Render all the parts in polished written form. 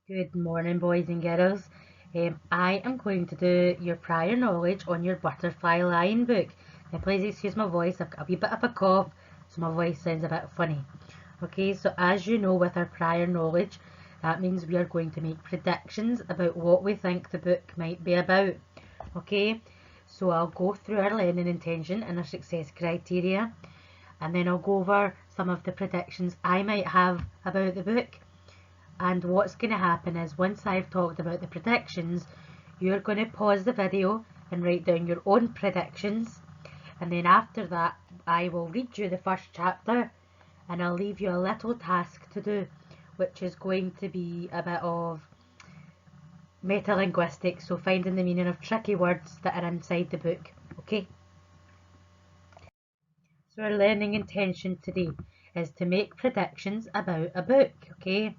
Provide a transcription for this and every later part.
Good morning, boys and girls. I am going to do your prior knowledge on your butterfly line book. Now, please excuse my voice, I've got a wee bit of a cough, so my voice sounds a bit funny. Okay, so as you know, with our prior knowledge, that means we are going to make predictions about what we think the book might be about. Okay, so I'll go through our learning intention and our success criteria, and then I'll go over some of the predictions I might have about the book. And what's going to happen is once I've talked about the predictions, you're going to pause the video and write down your own predictions. And then after that, I will read you the first chapter and I'll leave you a little task to do, which is going to be a bit of metalinguistics, so finding the meaning of tricky words that are inside the book. Okay? So our learning intention today is to make predictions about a book. Okay?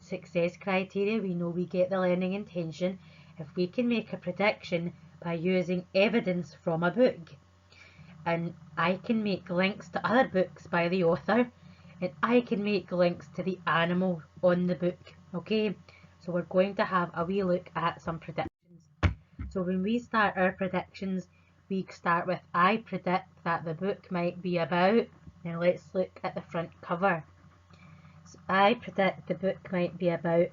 Success criteria, we know we get the learning intention if we can make a prediction by using evidence from a book. And I can make links to other books by the author, and I can make links to the animal on the book. Okay, so we're going to have a wee look at some predictions. So when we start our predictions, we start with I predict that the book might be about. Now let's look at the front cover. I predict the book might be about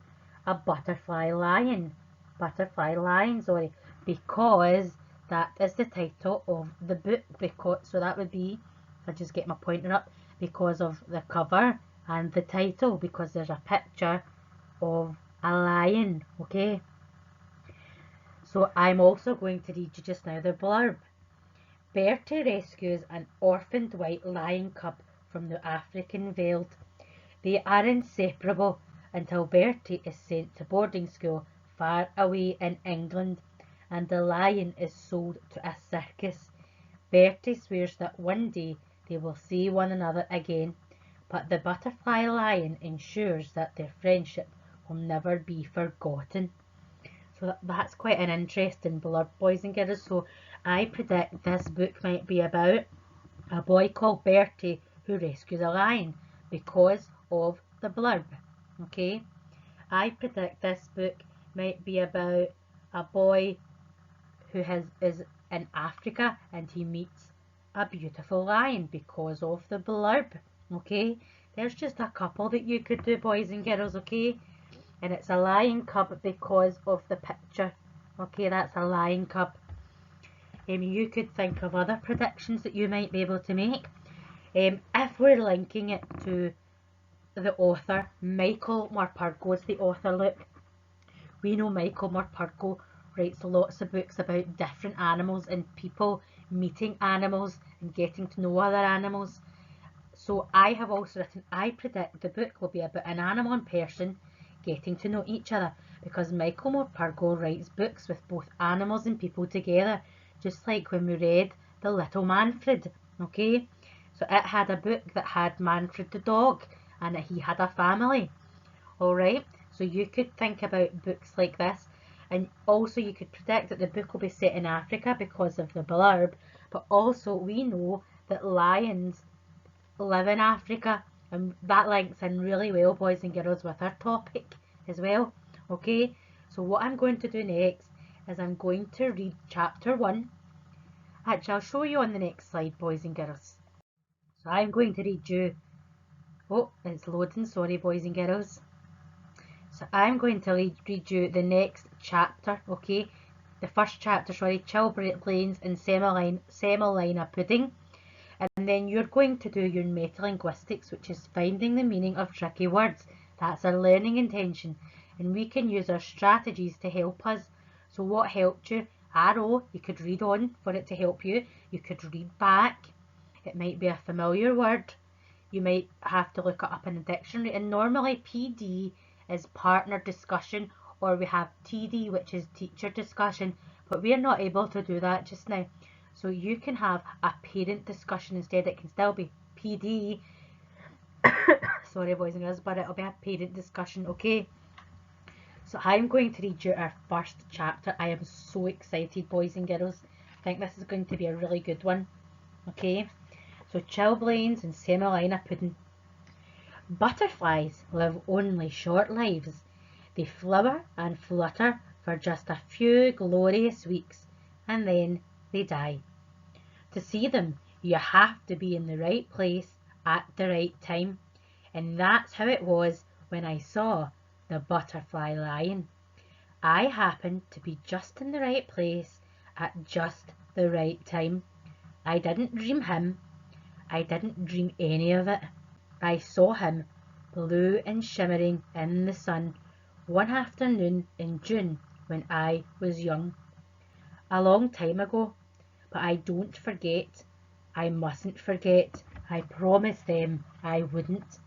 a butterfly lion. Butterfly lion, sorry, because that is the title of the book. Because so that would be, if I just get my pointer up, because of the cover and the title, because there's a picture of a lion. Okay. So I'm also going to read you just now the blurb. Bertie rescues an orphaned white lion cub from the African veld. They are inseparable until Bertie is sent to boarding school far away in England and the lion is sold to a circus. Bertie swears that one day they will see one another again, but the butterfly lion ensures that their friendship will never be forgotten. So that's quite an interesting blurb, boys and girls. So I predict this book might be about a boy called Bertie who rescues a lion because of the blurb. Okay, I predict this book might be about a boy who is in Africa and he meets a beautiful lion because of the blurb. Okay, there's just a couple that you could do, boys and girls. Okay, and it's a lion cub because of the picture. Okay, that's a lion cub. You could think of other predictions that you might be able to make. If we're linking it to the author, Michael Morpurgo is the author. Look, we know Michael Morpurgo writes lots of books about different animals and people meeting animals and getting to know other animals. So I have also written, I predict the book will be about an animal and person getting to know each other, because Michael Morpurgo writes books with both animals and people together, just like when we read The Little Manfred. Okay, so it had a book that had Manfred the dog and he had a family. Alright, so you could think about books like this, and also you could predict that the book will be set in Africa because of the blurb, but also we know that lions live in Africa, and that links in really well, boys and girls, with our topic as well. Okay, so what I'm going to do next is I'm going to read chapter 1. Actually, I'll show you on the next slide, boys and girls. So I'm going to read you, oh, it's loading, sorry boys and girls. So I'm going to read you the next chapter, okay? The first chapter, sorry, chilblains and semolina pudding. And then you're going to do your metalinguistics, which is finding the meaning of tricky words. That's our learning intention. And we can use our strategies to help us. So what helped you? Arrow, you could read on for it to help you. You could read back. It might be a familiar word. You might have to look it up in the dictionary. And normally PD is partner discussion, or we have TD, which is teacher discussion. But we are not able to do that just now. So you can have a parent discussion instead. It can still be PD. Sorry, boys and girls, but it'll be a parent discussion, okay? So I'm going to read you our first chapter. I am so excited, boys and girls. I think this is going to be a really good one, okay? So chilblains and semolina pudding. Butterflies live only short lives. They flower and flutter for just a few glorious weeks, and then they die. To see them, you have to be in the right place at the right time, and that's how it was when I saw the butterfly lion. I happened to be just in the right place at just the right time. I didn't dream him. I didn't dream any of it. I saw him, blue and shimmering in the sun, one afternoon in June when I was young. A long time ago, but I don't forget. I mustn't forget. I promised them I wouldn't.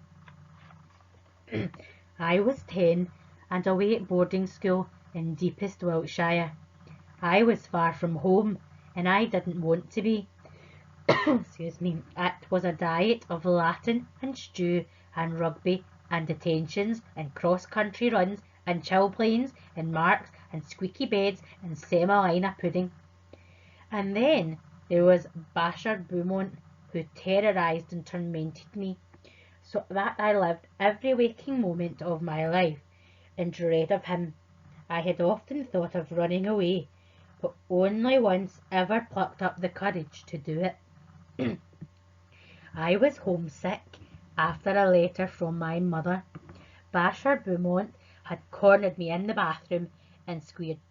I was 10 and away at boarding school in deepest Wiltshire. I was far from home and I didn't want to be. Excuse me. It was a diet of Latin and stew and rugby and detentions and cross-country runs and chilblains and marks and squeaky beds and semolina pudding. And then there was Bashard Beaumont, who terrorised and tormented me, so that I lived every waking moment of my life in dread of him. I had often thought of running away, but only once ever plucked up the courage to do it. I was homesick after a letter from my mother. Bashard Beaumont had cornered me in the bathroom and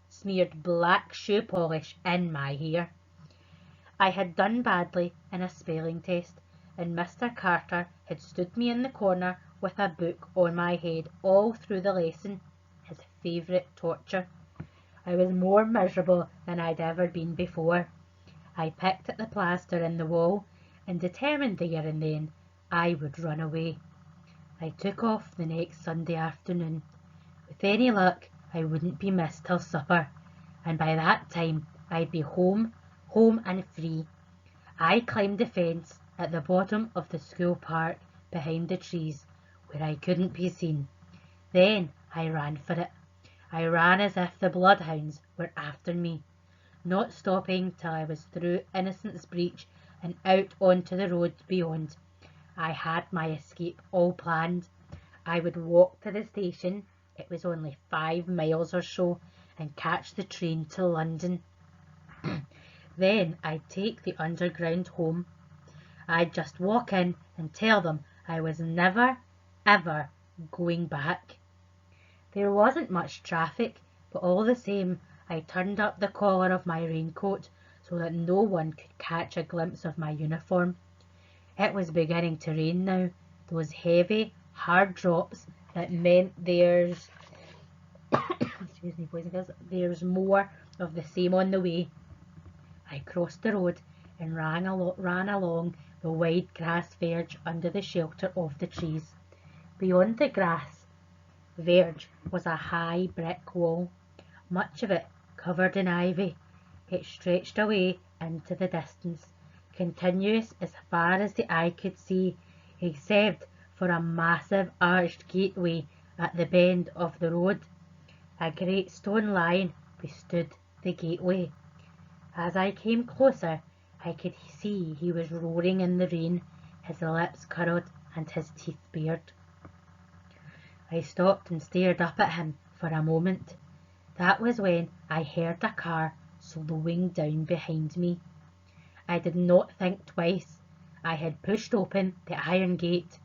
smeared black shoe polish in my hair. I had done badly in a spelling test, and Mr. Carter had stood me in the corner with a book on my head all through the lesson, his favourite torture. I was more miserable than I'd ever been before. I picked at the plaster in the wall and determined there and then I would run away. I took off the next Sunday afternoon. With any luck, I wouldn't be missed till supper, and by that time I'd be home and free. I climbed the fence at the bottom of the school park behind the trees where I couldn't be seen. Then I ran for it. I ran as if the bloodhounds were after me, not stopping till I was through Innocents Breach and out onto the road beyond. I had my escape all planned. I would walk to the station, it was only 5 miles or so, and catch the train to London. Then I'd take the underground home. I'd just walk in and tell them I was never, ever going back. There wasn't much traffic, but all the same I turned up the collar of my raincoat so that no one could catch a glimpse of my uniform. It was beginning to rain now, those heavy, hard drops that meant there's excuse me, boys and girls, there's more of the same on the way. I crossed the road and ran along the wide grass verge under the shelter of the trees. Beyond the grass verge was a high brick wall, much of it covered in ivy. It stretched away into the distance, continuous as far as the eye could see, except for a massive arched gateway at the bend of the road. A great stone lion bestood the gateway. As I came closer, I could see he was roaring in the rain, his lips curled and his teeth bared. I stopped and stared up at him for a moment. That was when I heard a car slowing down behind me. I did not think twice. I had pushed open the iron gate,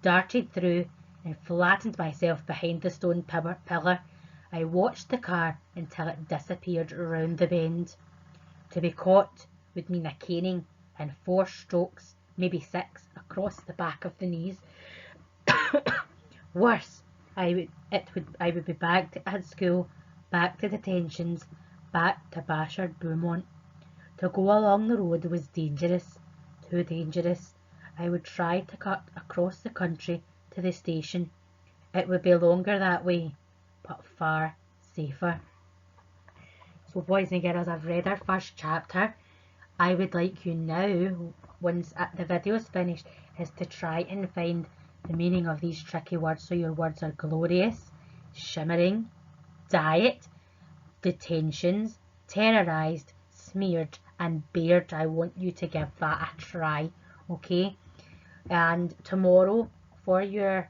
darted through, and flattened myself behind the stone pillar. I watched the car until it disappeared round the bend. To be caught would mean a caning and 4 strokes, maybe 6, across the back of the knees. Worse, I would be back at school, back to detentions, back to Bashard Beaumont. To go along the road was dangerous, too dangerous. I would try to cut across the country to the station. It would be longer that way, but far safer. So boys and girls, I've read our first chapter. I would like you now, once the video's finished, is to try and find the meaning of these tricky words. So your words are glorious, shimmering, diet, detentions, terrorised, smeared and bared. I want you to give that a try, okay? And tomorrow for your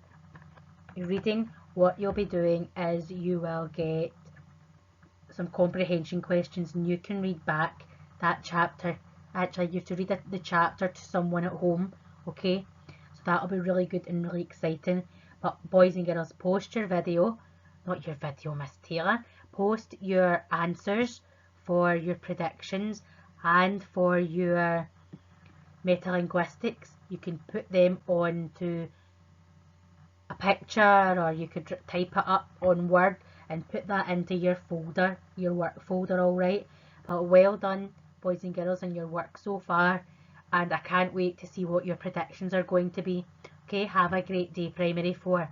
reading, what you'll be doing is you will get some comprehension questions, and you can read back that chapter. Actually, you have to read the chapter to someone at home, okay? So that'll be really good and really exciting. But boys and girls, post your video, not your video, Miss Taylor. Post your answers for your predictions and for your metalinguistics. You can put them onto a picture, or you could type it up on Word and put that into your folder, your work folder, alright? But well done, boys and girls, on your work so far, and I can't wait to see what your predictions are going to be. Okay, have a great day, Primary 4.